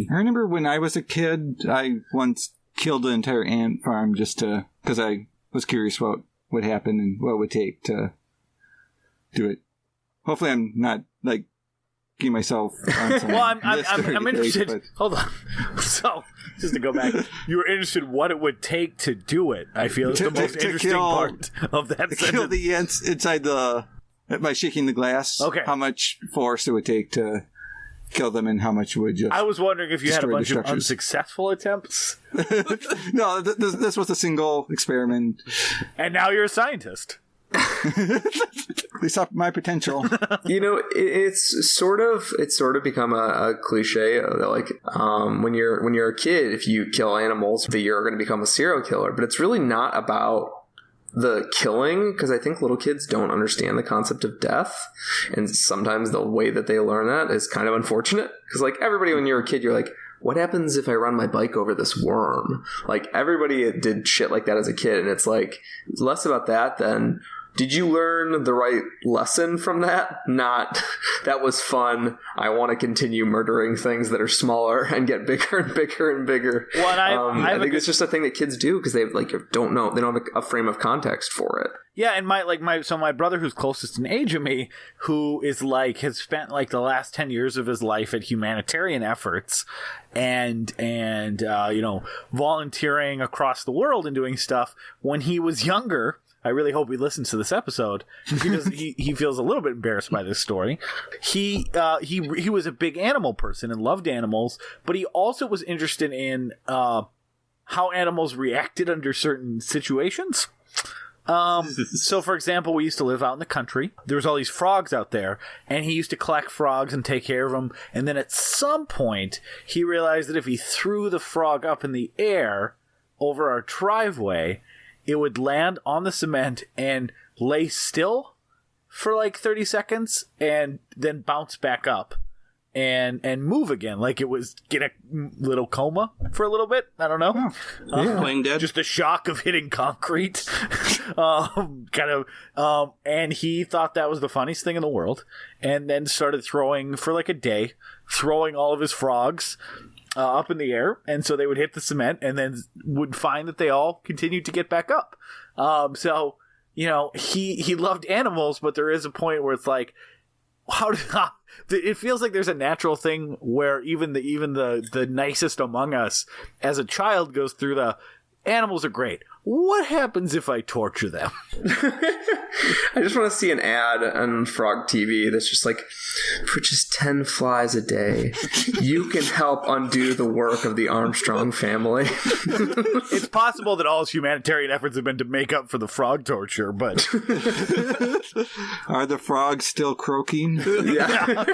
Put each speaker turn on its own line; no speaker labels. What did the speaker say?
insane.
I remember when I was a kid, I once killed an entire ant farm just because I was curious what would happen and what it would take to do it. Hopefully I'm not, like, getting myself on some
Well, I'm interested.
but...
Hold on. So, just to go back, you were interested what it would take to do it. I feel is the most interesting part of that sentence.
Kill the ants inside by shaking the glass.
Okay.
How much force it would take to kill them and how much would just...
I was wondering if you had a bunch of
structures.
unsuccessful attempts.
No, this was a single experiment.
And now you're a scientist.
They saw my potential.
It's sort of become a cliche that, like, when you're a kid, if you kill animals, that you're going to become a serial killer. But it's really not about the killing, because I think little kids don't understand the concept of death, and sometimes the way that they learn that is kind of unfortunate, because, like, everybody, when you're a kid, you're like, what happens if I run my bike over this worm? Like, everybody did shit like that as a kid, and it's like less about that than, did you learn the right lesson from that? Not, that was fun, I want to continue murdering things that are smaller and get bigger and bigger and bigger.
Well, and
I think it's just a thing that kids do because they, like, don't know, they don't have a frame of context for it.
Yeah, and my brother, who's closest in age of me, who is like, has spent like the last 10 years of his life at humanitarian efforts and volunteering across the world and doing stuff. When he was younger, I really hope he listens to this episode. He feels a little bit embarrassed by this story. He was a big animal person and loved animals, but he also was interested in how animals reacted under certain situations. So, for example, we used to live out in the country. There was all these frogs out there, and he used to collect frogs and take care of them. And then at some point, he realized that if he threw the frog up in the air over our driveway, it would land on the cement and lay still for like 30 seconds and then bounce back up and move again, like it was get a little coma for a little bit. I don't know.
Playing dead.
Just the shock of hitting concrete. And he thought that was the funniest thing in the world, and then started throwing for like a day, throwing all of his frogs up in the air, and so they would hit the cement and then would find that they all continued to get back up. So, he loved animals, but there is a point where it's like, it feels like there's a natural thing where even the nicest among us as a child goes through the animals are great. What happens if I torture them?
I just want to see an ad on Frog TV that's just like, for just 10 flies a day, you can help undo the work of the Armstrong family.
It's possible that all his humanitarian efforts have been to make up for the frog torture, but...
Are the frogs still croaking?
Yeah.